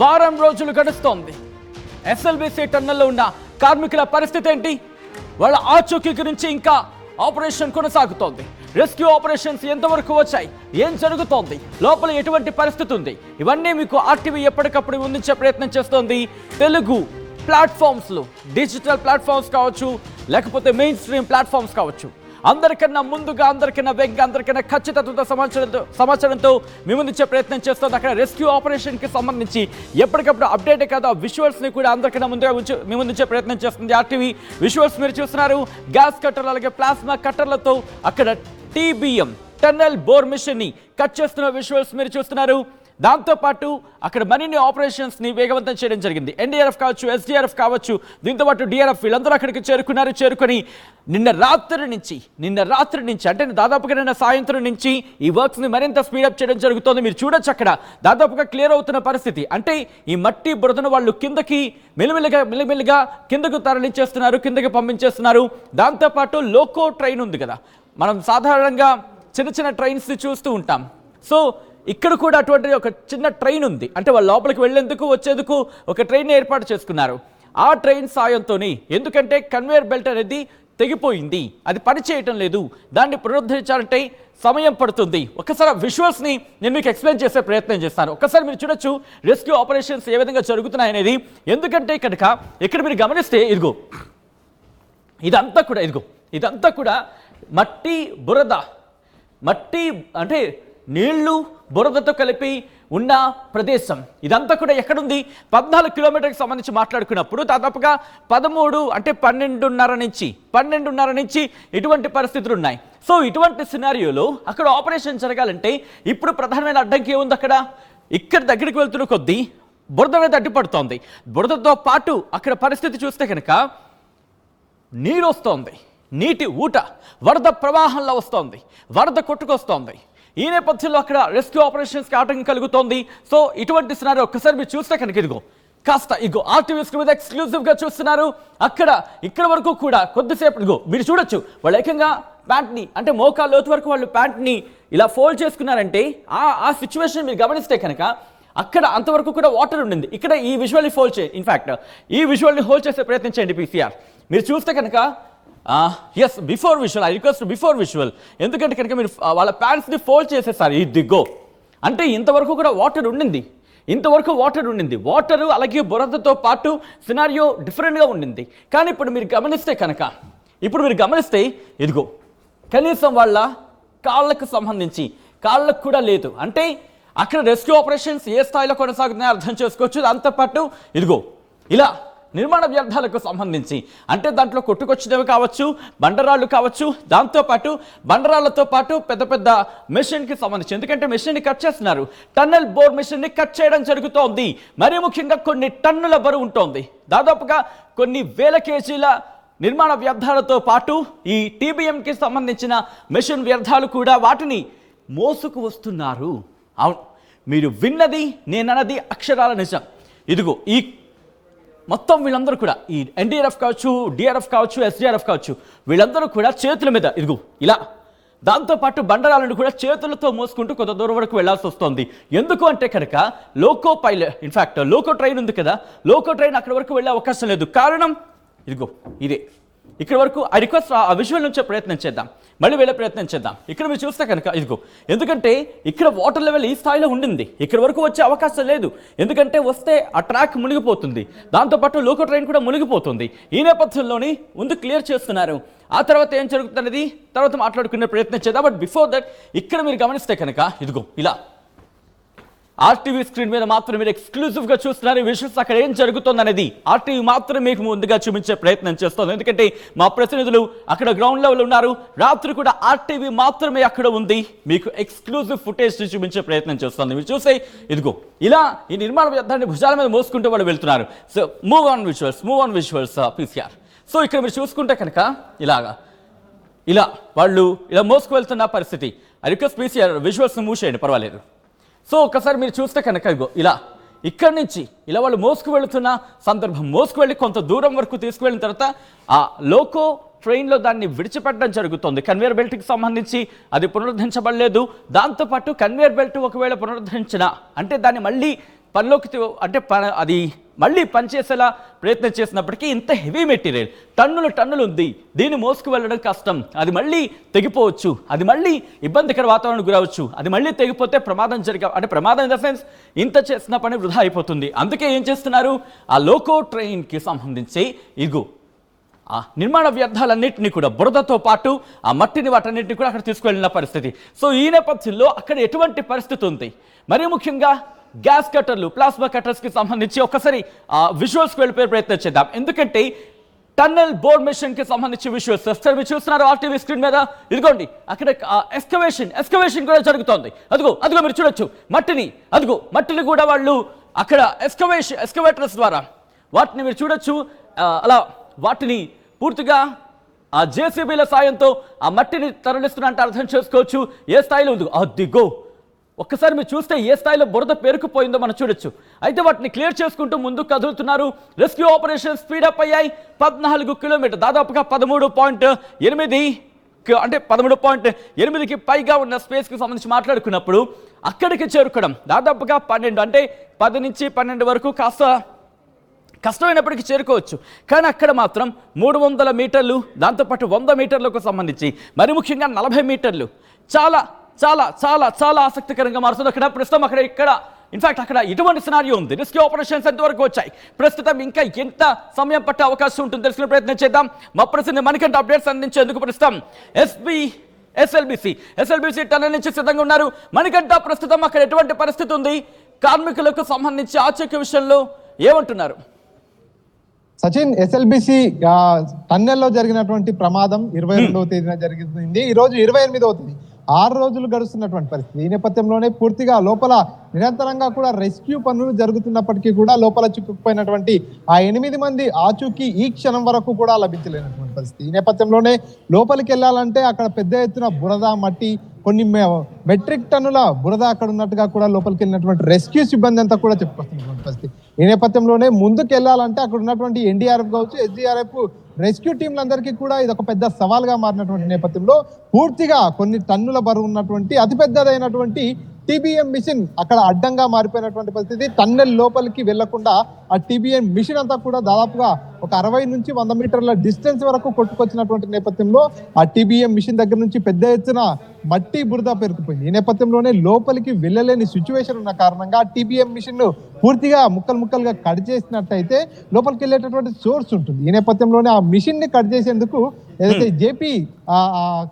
వారం రోజులు గడుస్తోంది. ఎస్ఎల్బీసీ టన్నెల్లో ఉన్న కార్మికుల పరిస్థితి ఏంటి? వాళ్ళ ఆచూకీ గురించి ఇంకా ఆపరేషన్ కొనసాగుతోంది. రెస్క్యూ ఆపరేషన్స్ ఎంతవరకు వచ్చాయి? ఏం జరుగుతోంది? లోపల ఎటువంటి పరిస్థితి ఉంది? ఇవన్నీ మీకు ఆర్టీవీ ఎప్పటికప్పుడు అందించే ప్రయత్నం చేస్తోంది. తెలుగు ప్లాట్ఫామ్స్లో, డిజిటల్ ప్లాట్ఫామ్స్ కావచ్చు, లేకపోతే మెయిన్ స్ట్రీమ్ ప్లాట్ఫామ్స్ కావచ్చు, అందరికన్నా ముందుగా, అందరికన్నా వేగంగా, అందరికన్నా ఖచ్చితత్వంతో సమాచారంతో మీ ముందుంచే ప్రయత్నం చేస్తుంది. అక్కడ రెస్క్యూ ఆపరేషన్కి సంబంధించి ఎప్పటికప్పుడు అప్డేట్ కాదు, ఆ విజువల్స్ని కూడా అందరికన్నా ముందుగా మీ ముందుంచే ప్రయత్నం చేస్తుంది ఆర్టీవీ. విజువల్స్ మీరు చూస్తున్నారు. గ్యాస్ కట్టర్లు అలాగే ప్లాస్మా కట్టర్లతో అక్కడ టీబీఎం టన్నెల్ బోర్ మిషన్ని కట్ చేస్తున్న విజువల్స్ మీరు చూస్తున్నారు. దాంతోపాటు అక్కడ మరిన్ని ఆపరేషన్స్ని వేగవంతం చేయడం జరిగింది. ఎన్డీఆర్ఎఫ్ కావచ్చు, ఎస్డీఆర్ఎఫ్ కావచ్చు, దీంతోపాటు డిఆర్ఎఫ్ వీళ్ళందరూ అక్కడికి చేరుకొని నిన్న రాత్రి నుంచి అంటే దాదాపుగా నిన్న సాయంత్రం నుంచి ఈ వర్క్స్ని మరింత స్పీడప్ చేయడం జరుగుతోంది. మీరు చూడొచ్చు అక్కడ దాదాపుగా క్లియర్ అవుతున్న పరిస్థితి. అంటే ఈ మట్టి బురదను వాళ్ళు కిందకి మెల్లిమెల్లిగా కిందకు తరలించేస్తున్నారు, కిందకి పంపించేస్తున్నారు. దాంతోపాటు లోకో ట్రైన్ ఉంది కదా, మనం సాధారణంగా చిన్న ట్రైన్స్ చూస్తూ ఉంటాం. సో ఇక్కడ కూడా అటువంటి ఒక చిన్న ట్రైన్ ఉంది. అంటే వాళ్ళు లోపలికి వెళ్ళేందుకు వచ్చేందుకు ఒక ట్రైన్ ఏర్పాటు చేసుకున్నారు. ఆ ట్రైన్ సాయంతో, ఎందుకంటే కన్వేయర్ బెల్ట్ అనేది తెగిపోయింది, అది పనిచేయటం లేదు, దాన్ని పునరుద్ధరించాలంటే సమయం పడుతుంది. ఒకసారి ఆ విజువల్స్ని నేను మీకు ఎక్స్ప్లెయిన్ చేసే ప్రయత్నం చేస్తాను. ఒకసారి మీరు చూడొచ్చు రెస్క్యూ ఆపరేషన్స్ ఏ విధంగా జరుగుతున్నాయి అనేది. ఎందుకంటే కనుక ఇక్కడ మీరు గమనిస్తే ఇదంతా కూడా మట్టి బురద, మట్టి అంటే నీళ్లు బురదతో కలిపి ఉన్న ప్రదేశం. ఇదంతా కూడా ఎక్కడుంది? 14 కిలోమీటర్కి సంబంధించి మాట్లాడుకున్నప్పుడు దాదాపుగా 12:30 నుంచి ఇటువంటి పరిస్థితులు ఉన్నాయి. సో ఇటువంటి సినారియోలో అక్కడ ఆపరేషన్ జరగాలంటే ఇప్పుడు ప్రధానమైన అడ్డంకి ఏముంది? ఇక్కడ దగ్గరికి వెళ్తున్న కొద్దీ బురద అనేది అడ్డుపడుతోంది. బురదతో పాటు అక్కడ పరిస్థితి చూస్తే కనుక నీరు వస్తోంది, నీటి ఊట వరద ప్రవాహంలో వస్తోంది, వరద కొట్టుకొస్తోంది. ఈ నేపథ్యంలో అక్కడ రెస్క్యూ ఆపరేషన్స్కి ఆటంకం కలుగుతోంది. సో ఇటువంటి సినారీ ఒక్కసారి మీరు చూస్తే కనుక ఆర్టీవీ స్క్రీన్ మీద ఎక్స్క్లూజివ్గా చూస్తున్నారు. ఇక్కడ వరకు కూడా కొద్దిసేపు మీరు చూడొచ్చు, వాళ్ళు ఏకంగా ప్యాంట్ని అంటే మోకాళ్ళ లోతు వరకు వాళ్ళు ప్యాంట్ని ఇలా ఫోల్డ్ చేసుకున్నారంటే ఆ సిచ్యువేషన్ మీరు గమనిస్తే కనుక అక్కడ అంతవరకు కూడా వాటర్ ఉండింది. ఇక్కడ ఈ విజువల్ని ఈ విజువల్ని హోల్డ్ చేసే ప్రయత్నం చేయండి పీసీఆర్. మీరు చూస్తే కనుక before visual, I request before visual. ఎందుకంటే కనుక మీరు వాళ్ళ ప్యాంట్స్ని ఫోల్డ్ చేసేసారు. అంటే ఇంతవరకు కూడా వాటర్ ఉండింది. వాటరు అలాగే బురదతో పాటు సినారియో డిఫరెంట్గా ఉండింది. కానీ ఇప్పుడు మీరు గమనిస్తే కనీసం వాళ్ళ కాళ్ళకు కూడా లేదు. అంటే అక్కడ రెస్క్యూ ఆపరేషన్స్ ఏ స్థాయిలో కొనసాగుతున్నాయో అర్థం చేసుకోవచ్చు. దాంతోపాటు ఇలా నిర్మాణ వ్యర్థాలకు సంబంధించి అంటే దాంట్లో కొట్టుకొచ్చినవి కావచ్చు, బండరాళ్ళు కావచ్చు, దాంతోపాటు బండరాళ్లతో పాటు పెద్ద మెషిన్కి సంబంధించి, ఎందుకంటే మెషిన్ని కట్ చేస్తున్నారు, టన్నెల్ బోర్ మెషిన్ని కట్ చేయడం జరుగుతోంది. మరీ ముఖ్యంగా కొన్ని టన్నుల బరువు ఉంటుంది. దాదాపుగా కొన్ని వేల కేజీల నిర్మాణ వ్యర్థాలతో పాటు ఈ టీబీఎంకి సంబంధించిన మెషిన్ వ్యర్థాలు కూడా వాటిని మోసుకు వస్తున్నారు. అవును, మీరు విన్నది నేనన్నది అక్షరాల నిజం. ఈ మొత్తం వీళ్ళందరూ కూడా ఈ ఎన్డీఆర్ఎఫ్ కావచ్చు, డిఆర్ఎఫ్ కావచ్చు, ఎస్డీఆర్ఎఫ్ కావచ్చు, వీళ్ళందరూ కూడా చేతుల మీద ఇలా దాంతోపాటు బండరాలను కూడా చేతులతో మోసుకుంటూ కొంత దూరం వరకు వెళ్లాల్సి వస్తుంది. ఎందుకు అంటే కనుక లోకో ట్రైన్ ఉంది కదా, లోకో ట్రైన్ అక్కడి వరకు వెళ్ళే అవకాశం లేదు. కారణం ఇదే. ఇక్కడ వరకు ఐ రిక్వెస్ట్ ఆ విజువల్ నుంచే ప్రయత్నం చేద్దాం, మళ్ళీ వెళ్ళే ప్రయత్నం చేద్దాం. ఇక్కడ మీరు చూస్తే కనుక ఎందుకంటే ఇక్కడ వాటర్ లెవెల్ ఈ స్థాయిలో ఉండింది, ఇక్కడ వరకు వచ్చే అవకాశం లేదు. ఎందుకంటే వస్తే ఆ ట్రాక్ మునిగిపోతుంది, దాంతోపాటు లోకో ట్రైన్ కూడా మునిగిపోతుంది. ఈ నేపథ్యంలోని ముందు క్లియర్ చేస్తున్నారు. ఆ తర్వాత ఏం జరుగుతున్నది తర్వాత మాట్లాడుకునే ప్రయత్నం చేద్దాం. బట్ బిఫోర్ దట్ ఇక్కడ మీరు గమనిస్తే కనుక ఇలా ఆర్టీవీ స్క్రీన్ మీద మాత్రం మీరు ఎక్స్క్లూజివ్గా చూస్తున్నారు. ఈ విషయం అక్కడ ఏం జరుగుతుంది అనేది ఆర్టీవీ మాత్రం మీకు ముందుగా చూపించే ప్రయత్నం చేస్తుంది. ఎందుకంటే మా ప్రతినిధులు అక్కడ గ్రౌండ్ లెవెల్ ఉన్నారు. రాత్రి కూడా ఆర్టీవీ మాత్రమే అక్కడ ఉంది, మీకు ఎక్స్క్లూజివ్ ఫుటేజ్ చూపించే ప్రయత్నం చేస్తుంది. మీరు చూస్తే ఇలా ఈ నిర్మాణ వ్యర్థాన్ని భుజాల మీద మోసుకుంటూ వాళ్ళు వెళ్తున్నారు. So move on visuals PCR. So ఇక్కడ మీరు చూసుకుంటే కనుక ఇలా వాళ్ళు ఇలా మోసుకు వెళ్తున్న పరిస్థితి. I request PCR visuals move చేయండి, పర్వాలేదు. సో ఒకసారి మీరు చూస్తే కనుక ఇలా ఇక్కడి నుంచి ఇలా వాళ్ళు మోసుకు వెళుతున్న సందర్భం, మోసుకు వెళ్ళి కొంత దూరం వరకు తీసుకువెళ్ళిన తర్వాత ఆ లోకో ట్రైన్లో దాన్ని విడిచిపెట్టడం జరుగుతుంది. కన్వేయర్ బెల్ట్కి సంబంధించి అది పునరుద్ధరించబడలేదు. దాంతోపాటు కన్వేయర్ బెల్ట్ ఒకవేళ పునరుద్ధరించిన అంటే దాన్ని మళ్ళీ పనిలోకి అంటే అది మళ్ళీ పనిచేసేలా ప్రయత్నం చేసినప్పటికీ ఇంత హెవీ మెటీరియల్ టన్నులు ఉంది, దీన్ని మోసుకు వెళ్ళడం కష్టం, అది మళ్ళీ తెగిపోవచ్చు, అది మళ్ళీ ఇబ్బందికర వాతావరణం గురవచ్చు, అది మళ్ళీ తెగిపోతే ప్రమాదం అంటే ప్రమాదం ఇన్ ద సెన్స్ ఇంత చేసిన పని వృధా అయిపోతుంది. అందుకే ఏం చేస్తున్నారు, ఆ లోకో ట్రైన్కి సంబంధించి ఆ నిర్మాణ వ్యర్థాలన్నింటినీ కూడా బురదతో పాటు ఆ మట్టిని వాటన్నింటినీ కూడా అక్కడ తీసుకువెళ్ళిన పరిస్థితి. సో ఈ నేపథ్యంలో అక్కడ ఎటువంటి పరిస్థితి ఉంది, మరీ ముఖ్యంగా గ్యాస్ కట్టర్లు, ప్లాస్మా కట్టర్స్కి సంబంధించి ఒక్కసారి విజువల్స్కి వెళ్ళిపోయే ప్రయత్నం చేద్దాం. ఎందుకంటే టన్నెల్ బోర్డ్ మిషన్కి సంబంధించి విజువల్స్ సార్ మీరు చూస్తున్నారు ఆర్టీవీ స్క్రీన్ మీద. ఇదిగోండి అక్కడ ఎక్స్కవేషన్ కూడా జరుగుతోంది. అదిగో మీరు చూడొచ్చు మట్టిని కూడా వాళ్ళు అక్కడ ఎక్స్కవేటర్స్ ద్వారా వాటిని మీరు చూడొచ్చు. అలా వాటిని పూర్తిగా ఆ జేసీబీల సాయంతో ఆ మట్టిని తరలిస్తున్నట్టు అర్థం చేసుకోవచ్చు. ఏ స్థాయిలో ఉంది అదిగో, ఒక్కసారి మీరు చూస్తే ఏ స్థాయిలో బురద పేరుకుపోయిందో మనం చూడొచ్చు. అయితే వాటిని క్లియర్ చేసుకుంటూ ముందుకు కదులుతున్నారు. రెస్క్యూ ఆపరేషన్ స్పీడప్ అయ్యాయి. 14 కిలోమీటర్, దాదాపుగా 13.8 అంటే 13.8కి పైగా ఉన్న స్పేస్కి సంబంధించి మాట్లాడుకున్నప్పుడు అక్కడికి చేరుకోవడం దాదాపుగా 12 అంటే 10 నుంచి 12 వరకు కాస్త కష్టమైనప్పటికీ చేరుకోవచ్చు. కానీ అక్కడ మాత్రం 300 మీటర్లు, దాంతోపాటు 100 మీటర్లకు సంబంధించి మరి ముఖ్యంగా 40 మీటర్లు చాలా చాలా చాలా చాలా ఆసక్తికరంగా మారుతుంది. అక్కడ ప్రస్తుతం ఇక్కడ ఇన్ఫాక్ట్ అక్కడ ఇటువంటి సినారియో ఉంది. రెస్క్యూ ఆపరేషన్స్ ఎంతవరకు వచ్చాయి, ప్రస్తుతం ఇంకా ఎంత సమయం పట్టే అవకాశం ఉంటుంది తెలుసుకునే ప్రయత్నం చేద్దాం. మా ప్రస్తుతం మనకంటే అప్డేట్స్ అందించేందుకు ప్రస్తుతం ఎస్ఎల్బిసి టన్నెల్ నుంచి సిద్ధంగా ఉన్నారు. మనకంట ప్రస్తుతం అక్కడ ఎటువంటి పరిస్థితి ఉంది, కార్మికులకు సంబంధించి ఆచూకీ విషయంలో ఏమంటున్నారు? సచిన్, ఎస్ఎల్బిసి టన్నెల్లో జరిగినటువంటి ప్రమాదం 22వ తేదీన జరిగింది. ఈ రోజు 28వ తేదీ, 6 రోజులు గడుస్తున్నటువంటి పరిస్థితి. ఈ నేపథ్యంలోనే పూర్తిగా లోపల నిరంతరంగా కూడా రెస్క్యూ పనులు జరుగుతున్నప్పటికీ కూడా లోపల చిక్కుకుపోయినటువంటి ఆ 8 మంది ఆచూకీ ఈ క్షణం వరకు కూడా లభించలేనటువంటి పరిస్థితి. ఈ నేపథ్యంలోనే లోపలికి వెళ్ళాలంటే అక్కడ పెద్ద ఎత్తున బురద, మట్టి, కొన్ని మెట్రిక్ టన్నుల బురద అక్కడ ఉన్నట్టుగా కూడా లోపలికి వెళ్ళినటువంటి రెస్క్యూ సిబ్బంది అంతా కూడా చెప్పుకొస్తున్నటువంటి పరిస్థితి. ఈ నేపథ్యంలోనే ముందుకు వెళ్ళాలంటే అక్కడ ఉన్నటువంటి ఎన్డీఆర్ఎఫ్ కావచ్చు, ఎస్డీఆర్ఎఫ్ రెస్క్యూ టీంలందరికీ కూడా ఇది ఒక పెద్ద సవాల్గా మారినటువంటి నేపథ్యంలో పూర్తిగా కొన్ని టన్నుల బరువు ఉన్నటువంటి అతిపెద్దదైనటువంటి టీబీఎం మిషన్ అక్కడ అడ్డంగా మారిపోయినటువంటి పరిస్థితి. టన్నెల్ లోపలికి వెళ్లకుండా ఆ టీబీఎం మిషన్ అంతా కూడా దాదాపుగా ఒక 60 నుంచి 100 మీటర్ల డిస్టెన్స్ వరకు కొట్టుకొచ్చినటువంటి నేపథ్యంలో ఆ టీబీఎం మిషన్ దగ్గర నుంచి పెద్ద ఎత్తున మట్టి, బురద పెరుకుపోయింది. ఈ నేపథ్యంలోనే లోపలికి వెళ్ళలేని సిచ్యువేషన్ ఉన్న కారణంగా టీబీఎం మిషన్ ను పూర్తిగా ముక్కలుగా కట్ చేసినట్టయితే లోపలికి వెళ్ళేటటువంటి సోర్స్ ఉంటుంది. ఈ నేపథ్యంలోనే ఆ మిషన్ ని కట్ చేసేందుకు ఏదైతే జేపీ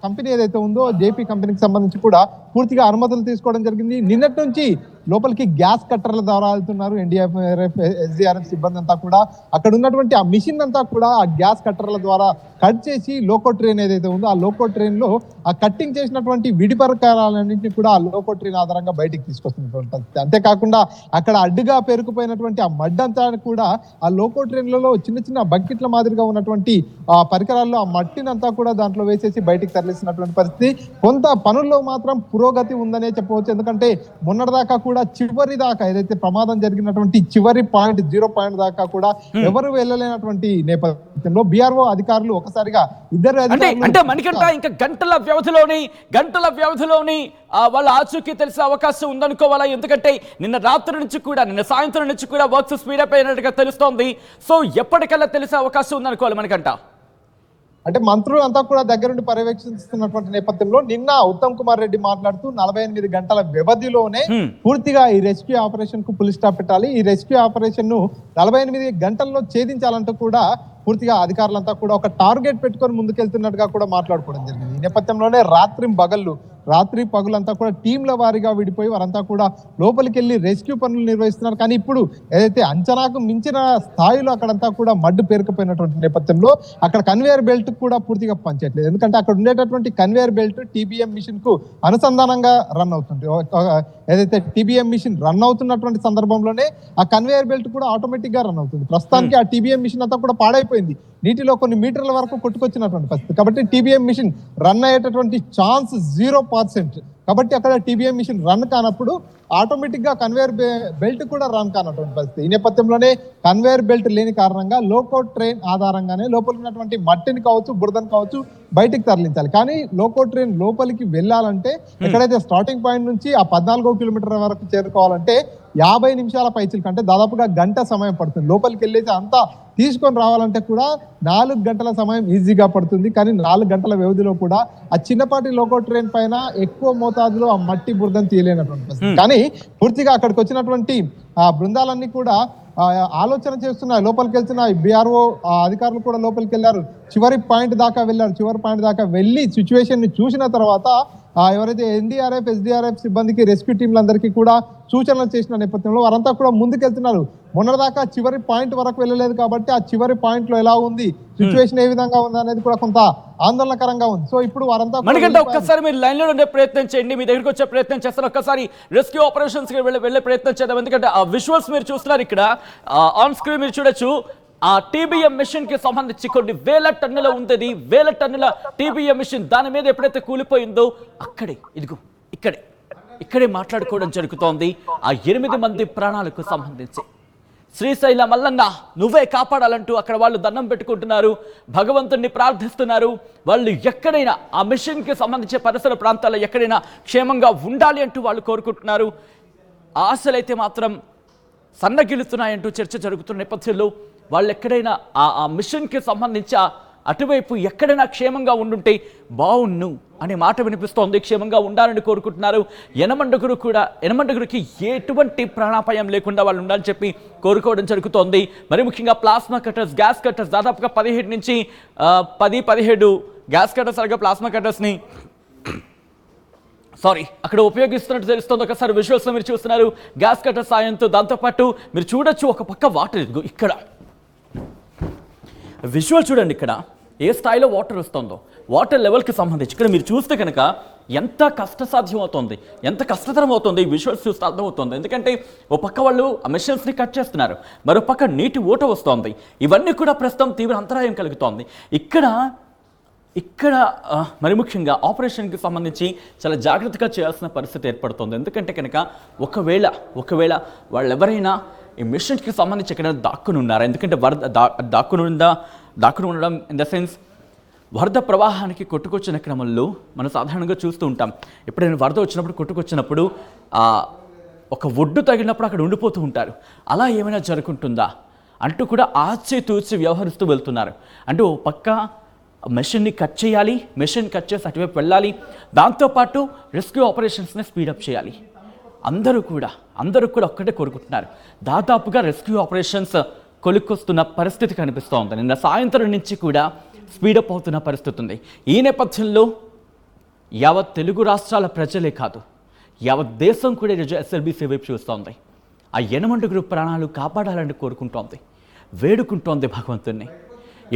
కంపెనీ ఏదైతే ఉందో జేపీ కంపెనీకి సంబంధించి కూడా పూర్తిగా అనుమతులు తీసుకోవడం జరిగింది. నిన్నటి నుంచి లోపలికి గ్యాస్ కట్టర్ల ద్వారా వెళ్తున్నారు ఎన్డీఆర్ఎఫ్, ఎస్డీఆర్ఎఫ్ సిబ్బంది అంతా కూడా. అక్కడ ఉన్నటువంటి ఆ మిషన్ అంతా కూడా ఆ గ్యాస్ కట్టర్ల ద్వారా కట్ చేసి లోకో ట్రైన్ ఏదైతే ఉందో ఆ లోకో ట్రైన్ లో ఆ కట్టింగ్ చేసినటువంటి విడిపరకాలన్నింటినీ కూడా ఆ లోకో ట్రైన్ ఆధారంగా బయటికి తీసుకొస్తున్నటువంటి పరిస్థితి. అంతేకాకుండా అక్కడ అడ్డుగా పేరుకుపోయినటువంటి ఆ మడ్డంతా కూడా ఆ లోకో ట్రైన్లలో చిన్న బకెట్ల మాదిరిగా ఉన్నటువంటి ఆ పరికరాల్లో ఆ మట్టినంతా కూడా దాంట్లో వేసేసి బయటికి తరలిస్తున్నటువంటి పరిస్థితి. కొంత పనుల్లో మాత్రం పురోగతి ఉందనే చెప్పవచ్చు. ఎందుకంటే మొన్నటిదాకా కూడా చివరి దాకా ఏదైతే ప్రమాదం జరిగినటువంటి చివరి పాయింట్ 0 పాయింట్ దాకా కూడా ఎవరు వెళ్ళలేనటువంటి నేపథ్యంలో బీఆర్ఓ అధికారులు ఒకసారిగా ఇద్దరు అంటే మనకంట ఇంకా గంటల వ్యవధిలోని వాళ్ళ ఆచూకీ తెలిసే అవకాశం ఉందనుకోవాలా. ఎందుకంటే నిన్న సాయంత్రం నుంచి కూడా వర్క్స్ స్పీడప్ అయినట్టుగా తెలుస్తోంది. సో ఎప్పటికల్లా తెలిసే అవకాశం ఉందనుకోవాలి మనకంట. అంటే మంత్రులు అంతా కూడా దగ్గరుండి పర్యవేక్షిస్తున్నటువంటి నేపథ్యంలో నిన్న ఉత్తమ్ కుమార్ రెడ్డి మాట్లాడుతూ 48 గంటల వ్యవధిలోనే పూర్తిగా ఈ రెస్క్యూ ఆపరేషన్ కు ఫుల్ స్టాప్ పెట్టాలి, ఈ రెస్క్యూ ఆపరేషన్ ను 48 గంటల్లో ఛేదించాలంటూ కూడా పూర్తిగా అధికారులంతా కూడా ఒక టార్గెట్ పెట్టుకొని ముందుకెళ్తున్నట్టుగా కూడా మాట్లాడుకోవడం జరిగింది. ఈ నేపథ్యంలోనే రాత్రి పగులంతా కూడా టీంల వారీగా విడిపోయి వారంతా కూడా లోపలికి వెళ్ళి రెస్క్యూ పనులు నిర్వహిస్తున్నారు. కానీ ఇప్పుడు ఏదైతే అంచనాకు మించిన స్థాయిలో అక్కడంతా కూడా మడ్డు పేరుకుపోయినటువంటి నేపథ్యంలో అక్కడ కన్వేయర్ బెల్ట్ కూడా పూర్తిగా పనిచేయట్లేదు. ఎందుకంటే అక్కడ ఉండేటటువంటి కన్వేయర్ బెల్ట్ టీబీఎం మిషన్ కు అనుసంధానంగా రన్ అవుతుంది. ఏదైతే టీబీఎం మిషన్ రన్ అవుతున్నటువంటి సందర్భంలోనే ఆ కన్వేయర్ బెల్ట్ కూడా ఆటోమేటిక్ గా రన్ అవుతుంది. ప్రస్తుతానికి ఆ టీబీఎం మిషన్ అంతా కూడా పాడైపోయింది, నీటిలో కొన్ని మీటర్ల వరకు కొట్టుకొచ్చినటువంటి పరిస్థితి. కాబట్టి టీబీఎం మిషన్ రన్ అయ్యేటటువంటి ఛాన్స్ 0%. కాబట్టి అక్కడ టీబీఎం మిషన్ రన్ కానప్పుడు ఆటోమేటిక్ గా కన్వేయర్ బెల్ట్ కూడా రన్ కానటువంటి పరిస్థితి. ఈ నేపథ్యంలోనే కన్వేయర్ బెల్ట్ లేని కారణంగా లోకో ట్రైన్ ఆధారంగానే లోపలికి ఉన్నటువంటి మట్టిని కావచ్చు, బురదను కావచ్చు బయటికి తరలించాలి. కానీ లోకో ట్రైన్ లోపలికి వెళ్ళాలంటే ఎక్కడైతే స్టార్టింగ్ పాయింట్ నుంచి ఆ 14వ కిలోమీటర్ వరకు చేరుకోవాలంటే 50 నిమిషాల పైచిలకు అంటే దాదాపుగా గంట సమయం పడుతుంది. లోపలికి వెళ్ళేసి అంతా తీసుకొని రావాలంటే కూడా 4 గంటల సమయం ఈజీగా పడుతుంది. కానీ 4 గంటల వ్యవధిలో కూడా ఆ చిన్నపాటి లోకో ట్రైన్ పైన ఎక్కువ మోతాదులో ఆ మట్టి బురదను తీయలేనటువంటి పరిస్థితి. కానీ పూర్తిగా అక్కడికి వచ్చినటువంటి ఆ బృందాలన్నీ కూడా ఆలోచన చేస్తున్నాయి. లోపలికి వెళ్తున్నాయి. BRO అధికారులు కూడా లోపలికి వెళ్ళారు. చివరి పాయింట్ దాకా వెళ్ళారు. చివరి పాయింట్ దాకా వెళ్ళి సిచ్యువేషన్ ని చూసిన తర్వాత ఎవరైతే NDRF, SDRF సిబ్బందికి, రెస్క్యూ టీంలందరికీ కూడా సూచనలు చేసిన నేపథ్యంలో వారంతా కూడా ముందుకెళ్తున్నారు. మొన్నటిదాకా చివరి పాయింట్ వరకు వెళ్ళలేదు కాబట్టి ఆ చివరి పాయింట్ లో ఎలా ఉంది, సిచ్యువేషన్ ఏ విధంగా ఉంది అనేది కూడా కొంత ఆందోళనకరంగా ఉంది. సో ఇప్పుడు వారంతా మనకంటే ఒక్కసారి మీరు లైన్ లో ఉండే ప్రయత్నం చేయండి. మీ దగ్గరికి వచ్చే ప్రయత్నం చేస్తారు. ఒక్కసారి రెస్క్యూ ఆపరేషన్స్ వెళ్ళే ప్రయత్నం చేద్దాం. ఎందుకంటే ఆ విజువల్స్ మీరు చూస్తున్నారు ఇక్కడ ఆన్ స్క్రీన్ మీరు చూడొచ్చు. ఆ TBM మిషన్ కి సంబంధించి కొన్ని వేల టన్నుల ఉంది. వేల టన్నుల TBM మిషన్ దాని మీద ఎప్పుడైతే కూలిపోయిందో అక్కడే ఇదిగో ఇక్కడే మాట్లాడుకోవడం జరుగుతోంది. ఆ 8 మంది ప్రాణాలకు సంబంధించి శ్రీశైల మల్లన్న నువ్వే కాపాడాలంటూ అక్కడ వాళ్ళు దండం పెట్టుకుంటున్నారు, భగవంతుణ్ణి ప్రార్థిస్తున్నారు. వాళ్ళు ఎక్కడైనా ఆ మిషన్కి సంబంధించే పరిసర ప్రాంతాల్లో ఎక్కడైనా క్షేమంగా ఉండాలి అంటూ వాళ్ళు కోరుకుంటున్నారు. ఆశలైతే మాత్రం సన్నగిలుతున్నాయంటూ చర్చ జరుగుతున్న నేపథ్యంలో వాళ్ళు ఎక్కడైనా ఆ మిషన్కి సంబంధించి అటువైపు ఎక్కడైనా క్షేమంగా ఉండుంటే బావున్ను అనే మాట వినిపిస్తోంది. క్షేమంగా ఉండాలని కోరుకుంటున్నారు. యనమండగురికి ఎటువంటి ప్రాణాపాయం లేకుండా వాళ్ళు ఉండాలని చెప్పి కోరుకోవడం జరుగుతోంది. మరి ముఖ్యంగా ప్లాస్మా కట్టర్స్, గ్యాస్ కట్టర్స్ దాదాపుగా 17 నుంచి 17 గ్యాస్ కట్టర్స్ అలాగే ప్లాస్మా కట్టర్స్ని అక్కడ ఉపయోగిస్తున్నట్టు తెలుస్తుంది. ఒకసారి విజువల్స్ మీరు చూస్తున్నారు గ్యాస్ కట్టర్ సాయంతో. దాంతోపాటు మీరు చూడొచ్చు ఒక పక్క వాటర్ ఇక్కడ విజువల్ చూడండి. ఇక్కడ ఏ స్థాయిలో వాటర్ వస్తుందో, వాటర్ లెవెల్కి సంబంధించి ఇక్కడ మీరు చూస్తే కనుక ఎంత కష్టసాధ్యం అవుతుంది, ఎంత కష్టతరం అవుతుంది ఈ విజువల్స్ చూస్తే అర్థమవుతుంది. ఎందుకంటే ఓ పక్క వాళ్ళు ఆ మిషన్స్ని కట్ చేస్తున్నారు, మరో పక్క నీటి ఓట వస్తోంది. ఇవన్నీ కూడా ప్రస్తుతం తీవ్ర అంతరాయం కలుగుతోంది. ఇక్కడ మరి ముఖ్యంగా ఆపరేషన్కి సంబంధించి చాలా జాగ్రత్తగా చేయాల్సిన పరిస్థితి ఏర్పడుతుంది. ఎందుకంటే కనుక ఒకవేళ వాళ్ళు ఎవరైనా ఈ మిషన్కి సంబంధించి ఎక్కడైనా దాక్కుని ఉన్నారా, ఎందుకంటే దాక్కుని ఉండడం ఇన్ ద సెన్స్ వరద ప్రవాహానికి కొట్టుకొచ్చిన క్రమంలో మనం సాధారణంగా చూస్తూ ఉంటాం. ఎప్పుడైనా వరద వచ్చినప్పుడు కొట్టుకొచ్చినప్పుడు ఒక ఒడ్డు తగిలినప్పుడు అక్కడ ఉండిపోతూ ఉంటారు. అలా ఏమైనా జరుగుతుందా అంటూ కూడా ఆచితూచి వ్యవహరిస్తూ వెళ్తున్నారు. అంటే ఓ పక్క మెషిన్ని కట్ చేయాలి, మెషిన్ కట్ చేసి అటువైపు వెళ్ళాలి, దాంతోపాటు రెస్క్యూ ఆపరేషన్స్ని స్పీడప్ చేయాలి. అందరూ కూడా ఒక్కటే కోరుకుంటున్నారు. దాదాపుగా రెస్క్యూ ఆపరేషన్స్ కొలిక్కొస్తున్న పరిస్థితి కనిపిస్తోంది. నిన్న సాయంత్రం నుంచి కూడా స్పీడప్ అవుతున్న పరిస్థితి ఉంది. ఈ నేపథ్యంలో యావత్ తెలుగు రాష్ట్రాల ప్రజలే కాదు, యావత్ దేశం కూడా ఈరోజు SLBC వైపు చూస్తోంది. ఆ యనమండుగురు ప్రాణాలు కాపాడాలని కోరుకుంటోంది, వేడుకుంటోంది భగవంతుణ్ణి.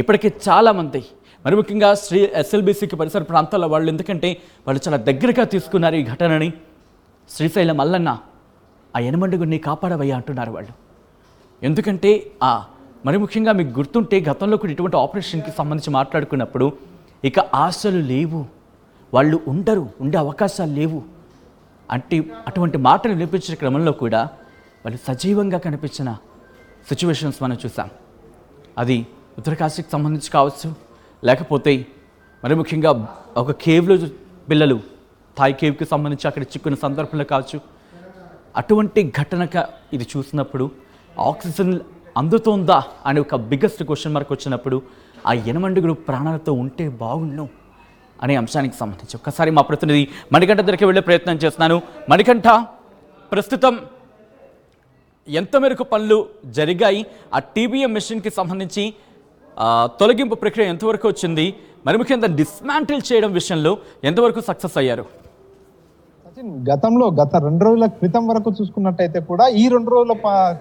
ఇప్పటికే చాలామంది మరి ముఖ్యంగా SLBCకి పరిసర ప్రాంతాల వాళ్ళు, ఎందుకంటే వాళ్ళు చాలా దగ్గరగా తీసుకున్నారు ఈ ఘటనని. శ్రీశైలం మల్లన్న ఆ యనమండుగురిని కాపాడవయ్యా అంటున్నారు వాళ్ళు. ఎందుకంటే మరి ముఖ్యంగా మీకు గుర్తుంటే గతంలో కూడా ఇటువంటి ఆపరేషన్కి సంబంధించి మాట్లాడుకున్నప్పుడు ఇక ఆశలు లేవు, వాళ్ళు ఉండే అవకాశాలు లేవు అంటే అటువంటి మాటలు వినిపించిన క్రమంలో కూడా వాళ్ళు సజీవంగా కనిపించిన సిచ్యువేషన్స్ మనం చూసాం. అది ఉత్తరకాశీకి సంబంధించి కావచ్చు, లేకపోతే మరి ముఖ్యంగా ఒక కేవ్లో పిల్లలు థాయ్ కేవ్కి సంబంధించి అక్కడ చిక్కున్న సందర్భంలో కావచ్చు. అటువంటి ఘటనక ఇది చూసినప్పుడు ఆక్సిజన్ అందుతోందా అనే ఒక బిగ్గెస్ట్ క్వశ్చన్ మార్క్ వచ్చినప్పుడు ఆ యనమండుగురు ప్రాణాలతో ఉంటే బాగుండు అనే అంశానికి సంబంధించి ఒక్కసారి మా ప్రతినిధి మణికంఠ దగ్గరికి వెళ్ళే ప్రయత్నం చేస్తున్నాను. మణికంఠ, ప్రస్తుతం ఎంత మేరకు పనులు జరిగాయి? ఆ TBM మిషన్కి సంబంధించి తొలగింపు ప్రక్రియ ఎంతవరకు వచ్చింది? మరి ముఖ్యంగా డిస్మాంటిల్ చేయడం విషయంలో ఎంతవరకు సక్సెస్ అయ్యారు? గత 2 రోజుల క్రితం వరకు చూసుకున్నట్టయితే కూడా ఈ 2 రోజుల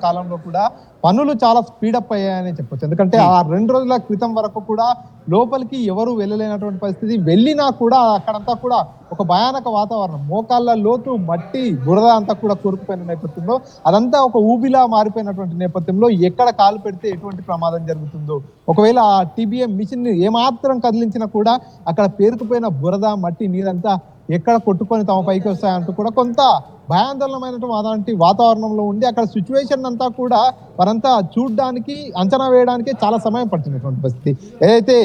కాలంలో కూడా పనులు చాలా స్పీడప్ అయ్యాయని చెప్పొచ్చు. ఎందుకంటే ఆ 2 రోజుల క్రితం వరకు కూడా లోపలికి ఎవరు వెళ్ళలేనటువంటి పరిస్థితి, వెళ్ళినా కూడా అక్కడంతా కూడా ఒక భయానక వాతావరణం, మోకాళ్ళ లోతు మట్టి బురద అంతా కూడా కూరుకుపోయిన నేపథ్యంలో అదంతా ఒక ఊబిలా మారిపోయినటువంటి నేపథ్యంలో ఎక్కడ కాలు పెడితే ఎటువంటి ప్రమాదం జరుగుతుందో, ఒకవేళ ఆ TBM మిషన్ ఏమాత్రం కదిలించినా కూడా అక్కడ పేరుకుపోయిన బురద మట్టి నీరంతా ఎక్కడ కొట్టుకొని తమ పైకి వస్తాయంటూ కూడా కొంత భయాందోళనమైనటువంటి వాతావరణంలో ఉండి అక్కడ సిచ్యువేషన్ అంతా కూడా వారంతా చూడడానికి, అంచనా వేయడానికి చాలా సమయం పడుతున్నటువంటి పరిస్థితి. ఏదైతే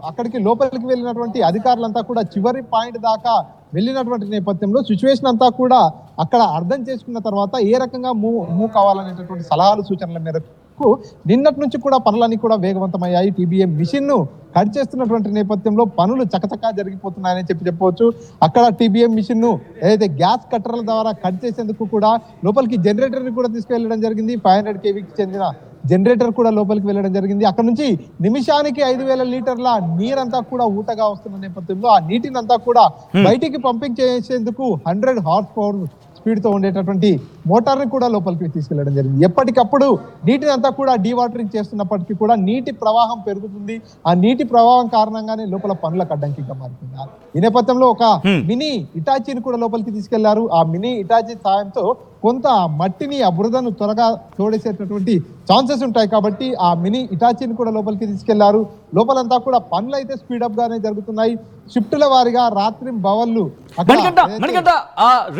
అక్కడికి లోపలికి వెళ్ళినటువంటి అధికారులంతా కూడా చివరి పాయింట్ దాకా వెళ్ళినటువంటి నేపథ్యంలో సిచ్యువేషన్ అంతా కూడా అక్కడ అర్థం చేసుకున్న తర్వాత ఏ రకంగా మూవ్ కావాలనేటటువంటి సలహాలు సూచనల మేరకు నిన్నటి నుంచి కూడా పనులన్నీ కూడా వేగవంతమయ్యాయి. టీబీఎం మిషన్ ను కట్ చేస్తున్నటువంటి నేపథ్యంలో పనులు చకచకా జరిగిపోతున్నాయని చెప్పవచ్చు. అక్కడ టీబీఎం మిషన్ ను ఏదైతే గ్యాస్ కట్టర్ల ద్వారా కట్ చేసేందుకు కూడా లోపలికి జనరేటర్ ని కూడా తీసుకెళ్లడం జరిగింది. 500 kVకి చెందిన జనరేటర్ కూడా లోపలికి వెళ్ళడం జరిగింది. అక్కడ నుంచి నిమిషానికి 5,000 లీటర్ల నీరంతా కూడా ఊటగా వస్తున్న నేపథ్యంలో ఆ నీటిని అంతా కూడా బయటికి పంపింగ్ చేసేందుకు 100 హార్స్ పవర్ స్పీడ్ తో ఉండేటటువంటి మోటార్ ని కూడా లోపలికి తీసుకెళ్లడం జరిగింది. ఎప్పటికప్పుడు నీటిని అంతా కూడా డీవాటరింగ్ చేస్తున్నప్పటికీ కూడా నీటి ప్రవాహం పెరుగుతుంది. ఆ నీటి ప్రవాహం కారణంగానే లోపల పనులకు అడ్డంకిగా మారుతుంది. ఈ నేపథ్యంలో ఒక మినీ ఇటాచీని కూడా లోపలికి తీసుకెళ్లారు. ఆ మినీ ఇటాచీ సాయంతో కొంత మట్టిని ఆ బురదను త్వరగా తోడేసేటటువంటి ఛాన్సెస్ ఉంటాయి కాబట్టి ఆ మినీ ఇటాచీని కూడా లోపలికి తీసుకెళ్లారు. లోపలంతా కూడా పనులు అయితే స్పీడప్ గానే జరుగుతున్నాయి. షిఫ్టుల వారిగా రాత్రి బవళ్ళు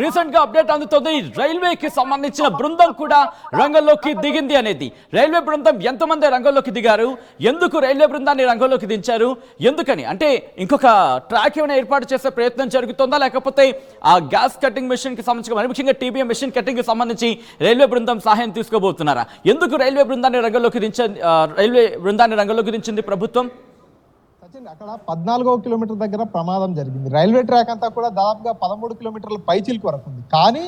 రీసెంట్ గా అప్డేట్ అందుతుంది. రైల్వేకి సంబంధించిన బృందం కూడా రంగంలోకి దిగింది అనేది. రైల్వే బృందం ఎంతమంది రంగంలోకి దిగారు, ఎందుకు రైల్వే బృందాన్ని రంగంలోకి దించారు, ఎందుకని అంటే ఇంకొక ట్రాక్ ఏమైనా ఏర్పాటు చేసే ప్రయత్నం జరుగుతుందా, లేకపోతే ఆ గ్యాస్ కటింగ్ మెషిన్ కి సంబంధించి మరి ముఖ్యంగా టీబీఎం మెషిన్ కటింగ్ కి సంబంధించి రైల్వే బృందం సహాయం తీసుకోబోతున్నారా? ఎందుకు రైల్వే బృందాన్ని రంగంలోకి దించింది ప్రభుత్వం? అక్కడ 14వ కిలోమీటర్ దగ్గర ప్రమాదం జరిగింది. రైల్వే ట్రాక్ అంతా కూడా దాదాపుగా 13 కిలోమీటర్ల పైచిలకు వరకు ఉంది. కానీ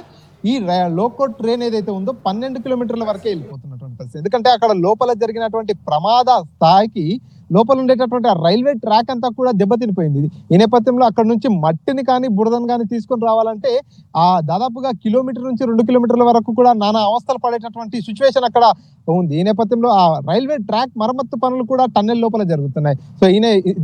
ఈ లోకో ట్రైన్ ఏదైతే ఉందో 12 కిలోమీటర్ల వరకే వెళ్ళిపోతున్నటువంటి పరిస్థితి. ఎందుకంటే అక్కడ లోపల జరిగినటువంటి ప్రమాద స్థాయికి లోపల ఉండేటటువంటి ఆ రైల్వే ట్రాక్ అంతా కూడా దెబ్బతినిపోయింది. ఈ నేపథ్యంలో అక్కడ నుంచి మట్టిని కానీ బురదను కానీ తీసుకొని రావాలంటే ఆ దాదాపుగా కిలోమీటర్ నుంచి 2 కిలోమీటర్ల వరకు కూడా నానా అవస్థలు పడేటటువంటి సిచ్యువేషన్ అక్కడ ఉంది. ఈ నేపథ్యంలో ఆ రైల్వే ట్రాక్ మరమ్మత్తు పనులు కూడా టన్నెల్ లోపల జరుగుతున్నాయి. సో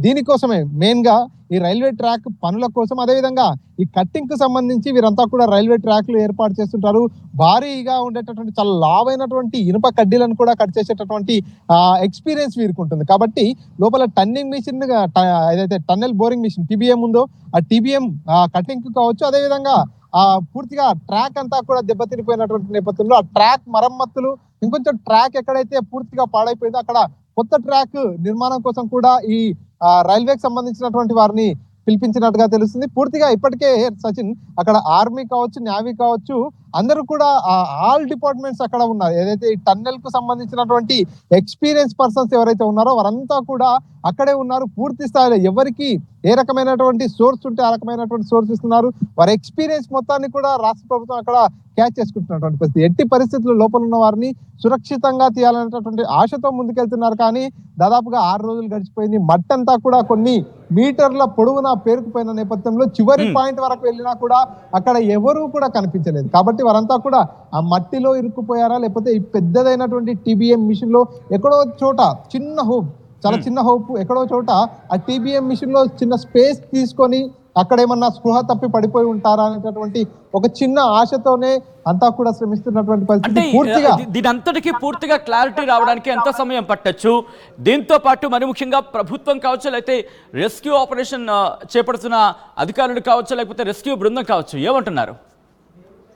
దీనికోసమే మెయిన్ గా ఈ రైల్వే ట్రాక్ పనుల కోసం, అదేవిధంగా ఈ కట్టింగ్ కు సంబంధించి వీరంతా కూడా రైల్వే ట్రాక్లు ఏర్పాటు చేస్తుంటారు. భారీగా ఉండేటటువంటి చాలా లావైనటువంటి ఇనుప కడ్డీలను కూడా కట్ చేసేటటువంటి ఎక్స్పీరియన్స్ వీరికి ఉంటుంది. కాబట్టి లోపల టన్నింగ్ మిషన్ ఏదైతే టన్నెల్ బోరింగ్ మిషన్ టీబీఎం ఉందో ఆ టీబీఎం కటింగ్ కావచ్చు, అదేవిధంగా పూర్తిగా ట్రాక్ అంతా కూడా దెబ్బతినిపోయినటువంటి నేపథ్యంలో ఆ ట్రాక్ మరమ్మతులు, ఇంకొంచెం ట్రాక్ ఎక్కడైతే పూర్తిగా పాడైపోయిందో అక్కడ కొత్త ట్రాక్ నిర్మాణం కోసం కూడా ఈ రైల్వేకి సంబంధించినటువంటి వారిని పిలిపించినట్టుగా తెలుస్తుంది. పూర్తిగా ఇప్పటికే సచిన్ అక్కడ ఆర్మీ కావచ్చు, నేవీ కావచ్చు, అందరూ కూడా ఆల్ డిపార్ట్మెంట్స్ అక్కడ ఉన్నారు. ఏదైతే ఈ టన్నెల్ కు సంబంధించినటువంటి ఎక్స్పీరియన్స్ పర్సన్స్ ఎవరైతే ఉన్నారో వారంతా కూడా అక్కడే ఉన్నారు. పూర్తి స్థాయిలో ఎవరికి ఏ రకమైనటువంటి సోర్స్ ఉంటే ఆ రకమైనటువంటి సోర్స్ ఇస్తున్నారు. వారి ఎక్స్పీరియన్స్ మొత్తాన్ని కూడా రాష్ట్ర ప్రభుత్వం అక్కడ క్యాచ్ చేసుకుంటున్నటువంటి పరిస్థితి. ఎట్టి పరిస్థితుల్లో లోపల ఉన్న వారిని సురక్షితంగా తీయాలనేటటువంటి ఆశతో ముందుకెళ్తున్నారు. కానీ దాదాపుగా 6 రోజులు గడిచిపోయింది. మట్టంతా కూడా కొన్ని మీటర్ల పొడవునా పేరుకుపోయిన నేపథ్యంలో చివరి పాయింట్ వరకు వెళ్ళినా కూడా అక్కడ ఎవరూ కూడా కనిపించలేదు. కాబట్టి వారంతా కూడా ఆ మట్టిలో ఇరుక్కుపోయారా, లేకపోతే ఈ పెద్దదైనటువంటి టీబీఎం మిషన్ లో ఎక్కడో చోట చిన్న హోప్, చాలా చిన్న హోప్ ఎక్కడో చోట ఆ టీబీఎం మిషన్ లో చిన్న స్పేస్ తీసుకొని అక్కడ ఏమన్నా స్పృహ తప్పి పడిపోయి ఉంటారా అనేటటువంటి ఒక చిన్న ఆశతోనే అంతా కూడా శ్రమిస్తున్నటువంటి పరిస్థితి. పూర్తిగా దీనంతటికీ పూర్తిగా క్లారిటీ రావడానికి ఎంత సమయం పట్టొచ్చు? దీంతో పాటు మరి ముఖ్యంగా ప్రభుత్వం కావచ్చు, లేకపోతే రెస్క్యూ ఆపరేషన్ చేపడుతున్న అధికారులు కావచ్చు, లేకపోతే రెస్క్యూ బృందం కావచ్చు, ఏమంటున్నారు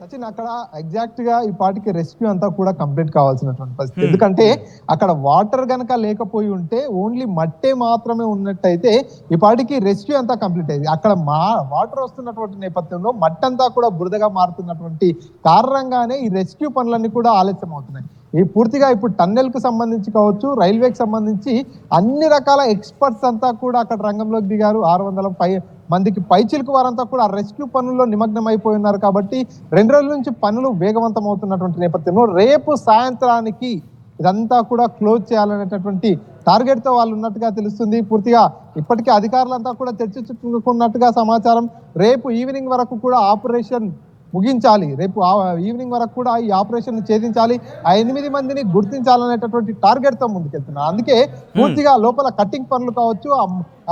సచిన్? అక్కడ ఎగ్జాక్ట్ గా ఈ పాటికి రెస్క్యూ అంతా కూడా కంప్లీట్ కావాల్సినటువంటి పరిస్థితి. ఎందుకంటే అక్కడ వాటర్ గనక లేకపోయి ఉంటే ఓన్లీ మట్టే మాత్రమే ఉన్నట్టయితే ఈ పాటికి రెస్క్యూ అంతా కంప్లీట్ అయ్యింది. అక్కడ వాటర్ వస్తున్నటువంటి నేపథ్యంలో మట్టంతా కూడా బురదగా మారుతున్నటువంటి కారణంగానే ఈ రెస్క్యూ పనులన్నీ కూడా ఆలస్యం అవుతున్నాయి. ఈ పూర్తిగా ఇప్పుడు టన్నెల్ కు సంబంధించి కావచ్చు, రైల్వేకి సంబంధించి అన్ని రకాల ఎక్స్పర్ట్స్ అంతా కూడా అక్కడ రంగంలోకి దిగారు. 600 మందికి పైచిలకు వారంతా కూడా రెస్క్యూ పనుల్లో నిమగ్నం అయిపోయి ఉన్నారు. కాబట్టి 2 రోజుల నుంచి పనులు వేగవంతం అవుతున్నటువంటి నేపథ్యంలో రేపు సాయంత్రానికి ఇదంతా కూడా క్లోజ్ చేయాలనేటటువంటి టార్గెట్ తో వాళ్ళు ఉన్నట్టుగా తెలుస్తుంది. పూర్తిగా ఇప్పటికే అధికారులంతా కూడా చర్చించుకున్నట్టుగా సమాచారం. రేపు ఈవినింగ్ వరకు కూడా ఆపరేషన్ ముగించాలి. రేపు ఈవినింగ్ వరకు కూడా ఈ ఆపరేషన్ ఛేదించాలి. ఆ 8 మందిని గుర్తించాలనేటటువంటి టార్గెట్ తో ముందుకెళ్తున్నారు. అందుకే పూర్తిగా లోపల కట్టింగ్ పనులు కావచ్చు,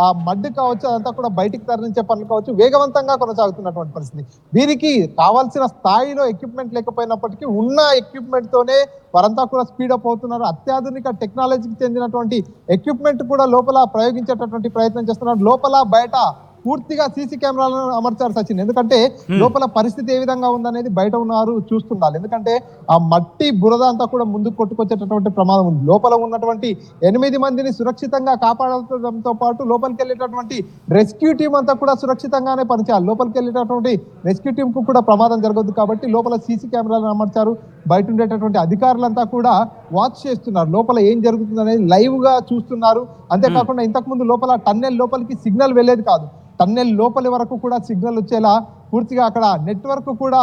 ఆ మడ్డు కావచ్చు, అదంతా కూడా బయటికి తరలించే పనులు కావచ్చు వేగవంతంగా కొనసాగుతున్నటువంటి పరిస్థితి. వీరికి కావాల్సిన స్థాయిలో ఎక్విప్మెంట్ లేకపోయినప్పటికీ ఉన్న ఎక్విప్మెంట్ తోనే వారంతా కూడా స్పీడప్ అవుతున్నారు. అత్యాధునిక టెక్నాలజీకి చెందినటువంటి ఎక్విప్మెంట్ కూడా లోపల ప్రయోగించేటటువంటి ప్రయత్నం చేస్తున్నారు. లోపల బయట పూర్తిగా సీసీ కెమెరాలను అమర్చారు సచిన్. ఎందుకంటే లోపల పరిస్థితి ఏ విధంగా ఉందనేది బయట ఉన్నారు చూస్తుండాలి. ఎందుకంటే ఆ మట్టి బురద అంతా కూడా ముందుకు కొట్టుకొచ్చేటటువంటి ప్రమాదం ఉంది. లోపల ఉన్నటువంటి 8 మందిని సురక్షితంగా కాపాడడంతో పాటు లోపలికి వెళ్ళేటటువంటి రెస్క్యూ టీం అంతా కూడా సురక్షితంగానే పనిచేయాలి. లోపలికి వెళ్ళేటటువంటి రెస్క్యూ టీం కు కూడా ప్రమాదం జరగదు కాబట్టి లోపల సీసీ కెమెరాలను అమర్చారు. బయట ఉండేటటువంటి అధికారులంతా కూడా వాచ్ చేస్తున్నారు, లోపల ఏం జరుగుతుంది అనేది లైవ్ గా చూస్తున్నారు. అంతేకాకుండా ఇంతకుముందు లోపల టన్నెల్ లోపలికి సిగ్నల్ వెళ్ళేది కాదు, టన్నెల్ లోపలి వరకు కూడా సిగ్నల్ వచ్చేలా పూర్తిగా అక్కడ నెట్వర్క్ కూడా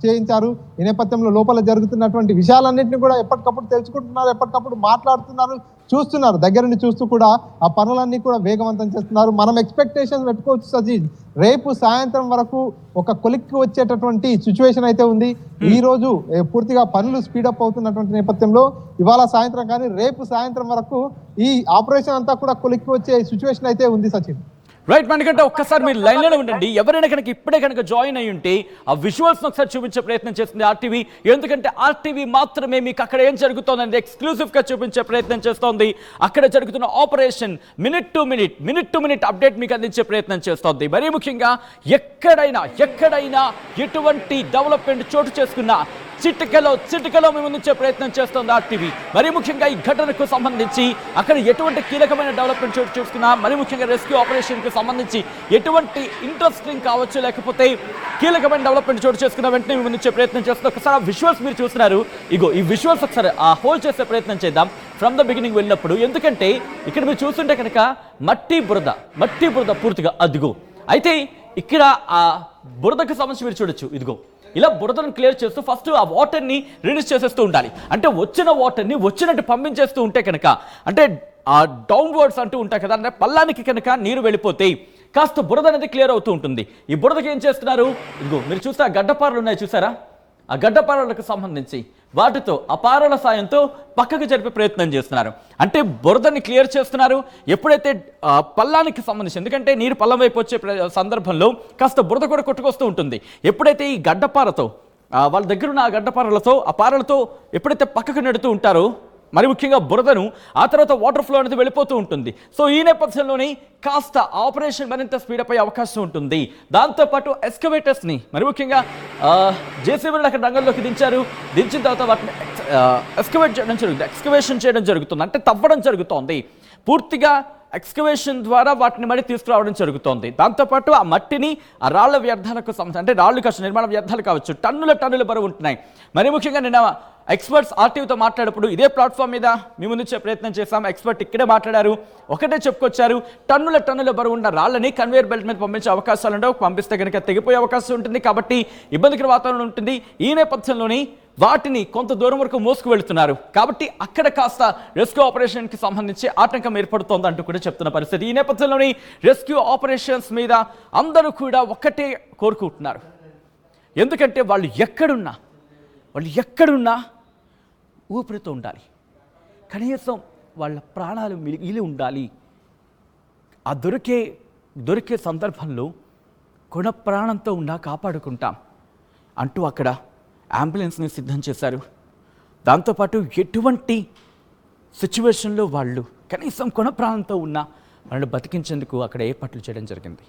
చేయించారు. ఈ నేపథ్యంలో లోపల జరుగుతున్నటువంటి విషయాలన్నింటినీ కూడా ఎప్పటికప్పుడు తెలుసుకుంటున్నారు, ఎప్పటికప్పుడు మాట్లాడుతున్నారు, చూస్తున్నారు. దగ్గర నుండి చూస్తూ కూడా ఆ పనులన్నీ కూడా వేగవంతం చేస్తున్నారు. మనం ఎక్స్పెక్టేషన్ పెట్టుకోవచ్చు సజీద్, రేపు సాయంత్రం వరకు ఒక కొలిక్కి వచ్చేటటువంటి సిచ్యువేషన్ అయితే ఉంది. ఈ రోజు పూర్తిగా పనులు స్పీడప్ అవుతున్నటువంటి నేపథ్యంలో ఇవాళ సాయంత్రం కానీ రేపు సాయంత్రం వరకు ఈ ఆపరేషన్ అంతా కూడా కొలిక్కి వచ్చే సిచ్యువేషన్ అయితే ఉంది సచిన్. రైట్, మనకంటే ఒక్కసారి మీరు లైన్లోనే ఉండండి. ఎవరైనా కనుక ఇప్పుడే కనుక జాయిన్ అయ్యి ఉంటే ఆ విజువల్స్ ఒకసారి చూపించే ప్రయత్నం చేస్తుంది ఆర్టీవీ. ఎందుకంటే ఆర్టీవీ మాత్రమే మీకు అక్కడ ఏం జరుగుతుందని ఎక్స్క్లూజివ్గా చూపించే ప్రయత్నం చేస్తోంది. అక్కడ జరుగుతున్న operation minute to minute update మీకు అందించే ప్రయత్నం చేస్తోంది. మరీ ముఖ్యంగా ఎక్కడైనా ఎటువంటి డెవలప్మెంట్ చోటు చేసుకున్నా చిటికలో మేము ముందుంచే ప్రయత్నం చేస్తోంది ఆర్టీవీ. మరీ ముఖ్యంగా ఈ ఘటనకు సంబంధించి అక్కడ ఎటువంటి కీలకమైన డెవలప్మెంట్ చోటు చేసుకున్నా, మరీ ముఖ్యంగా రెస్క్యూ ఆపరేషన్కి సంబంధించి ఎటువంటి ఇంట్రెస్టింగ్ కావచ్చు, లేకపోతే కీలకమైన డెవలప్మెంట్ చోటు చేసుకున్న వెంటనే మేము ముందుంచే ప్రయత్నం చేస్తున్నాం. ఒకసారి ఆ విజువల్స్ మీరు చూస్తున్నారు, ఇగో ఈ విజువల్స్ ఒకసారి ఆ హోల్డ్ చేసే ప్రయత్నం చేద్దాం ఫ్రమ్ ద బిగినింగ్ వెళ్ళినప్పుడు. ఎందుకంటే ఇక్కడ మీరు చూస్తుంటే కనుక మట్టి బురద పూర్తిగా అదిగో. అయితే ఇక్కడ ఆ బురదకు సంబంధించి మీరు చూడొచ్చు, ఇదిగో ఇలా బురదను క్లియర్ చేస్తూ ఫస్ట్ ఆ వాటర్ని రిలీజ్ చేసేస్తూ ఉండాలి. అంటే వచ్చిన వాటర్ని వచ్చినట్టు పంపించేస్తూ ఉంటే కనుక, అంటే ఆ డౌన్వర్డ్స్ అంటూ ఉంటాయి కదా, అంటే పల్లానికి కనుక నీరు వెళ్ళిపోతే కాస్త బురద అనేది క్లియర్ అవుతూ ఉంటుంది. ఈ బురదకి ఏం చేస్తున్నారు, ఇదిగో మీరు చూస్తే ఆ గడ్డపారలు ఉన్నాయి చూసారా, ఆ గడ్డపారలకు సంబంధించి వాటితో ఆ పారల సాయంతో పక్కకు జరిపే ప్రయత్నం చేస్తున్నారు. అంటే బురదని క్లియర్ చేస్తున్నారు. ఎప్పుడైతే పల్లానికి సంబంధించి, ఎందుకంటే నీరు పల్లం వైపు వచ్చే సందర్భంలో కాస్త బురద కూడా కొట్టుకొస్తూ ఉంటుంది. ఎప్పుడైతే ఈ గడ్డపారతో వాళ్ళ దగ్గర ఉన్న ఆ గడ్డపారలతో ఆ పారలతో ఎప్పుడైతే పక్కకు నెడుతూ ఉంటారో, మరి ముఖ్యంగా బురదను, ఆ తర్వాత వాటర్ ఫ్లో అనేది వెళ్ళిపోతూ ఉంటుంది. సో ఈ నేపథ్యంలోనే కాస్త ఆపరేషన్ మరింత స్పీడప్ అయ్యే అవకాశం ఉంటుంది. దాంతోపాటు ఎక్స్కవేటర్స్ని, మరి ముఖ్యంగా జేసీబీలను అక్కడ రంగంలోకి దించిన తర్వాత వాటిని ఎక్స్కవేషన్ చేయడం జరుగుతుంది, అంటే తవ్వడం జరుగుతోంది. పూర్తిగా ఎక్స్కవేషన్ ద్వారా వాటిని మళ్ళీ తీసుకురావడం జరుగుతోంది. దాంతోపాటు ఆ మట్టిని ఆ రాళ్ల వ్యర్థాలకు సంబంధించి, అంటే రాళ్ళు కావచ్చు, నిర్మాణ వ్యర్థాలు కావచ్చు, టన్నుల బరువు ఉంటున్నాయి. మరి ముఖ్యంగా నిన్న ఎక్స్పర్ట్స్ ఆర్టీవీతో మాట్లాడేటప్పుడు ఇదే ప్లాట్ఫామ్ మీద మీ ముందు ఇచ్చే ప్రయత్నం చేశాం. ఎక్స్పర్ట్ ఇక్కడే మాట్లాడారు, ఒకటే చెప్పుకొచ్చారు, టన్నుల బరువు ఉన్న రాళ్ళని కన్వేయర్ బెల్ట్ మీద పంపించే అవకాశాలు ఉండవు. పంపిస్తే కనుక తెగిపోయే అవకాశం ఉంటుంది, కాబట్టి ఇబ్బందికర వాతావరణం ఉంటుంది. ఈ నేపథ్యంలోని వాటిని కొంత దూరం వరకు మోసుకు వెళుతున్నారు, కాబట్టి అక్కడ కాస్త రెస్క్యూ ఆపరేషన్కి సంబంధించి ఆటంకం ఏర్పడుతోంది అంటూ కూడా చెప్తున్న పరిస్థితి. ఈ నేపథ్యంలోని రెస్క్యూ ఆపరేషన్స్ మీద అందరూ కూడా ఒక్కటే కోరుకుంటున్నారు. ఎందుకంటే వాళ్ళు ఎక్కడున్నా ఊపిరితో ఉండాలి, కనీసం వాళ్ళ ప్రాణాలు మిగిలి ఉండాలి. ఆ దొరికే సందర్భంలో కొన ప్రాణంతో ఉన్నా కాపాడుకుంటాం అంటూ అక్కడ అంబులెన్స్ని సిద్ధం చేశారు. దాంతోపాటు ఎటువంటి సిచ్యువేషన్లో వాళ్ళు కనీసం కొన ప్రాణంతో ఉన్నా వాళ్ళని బతికించేందుకు అక్కడ ఏర్పాట్లు చేయడం జరిగింది.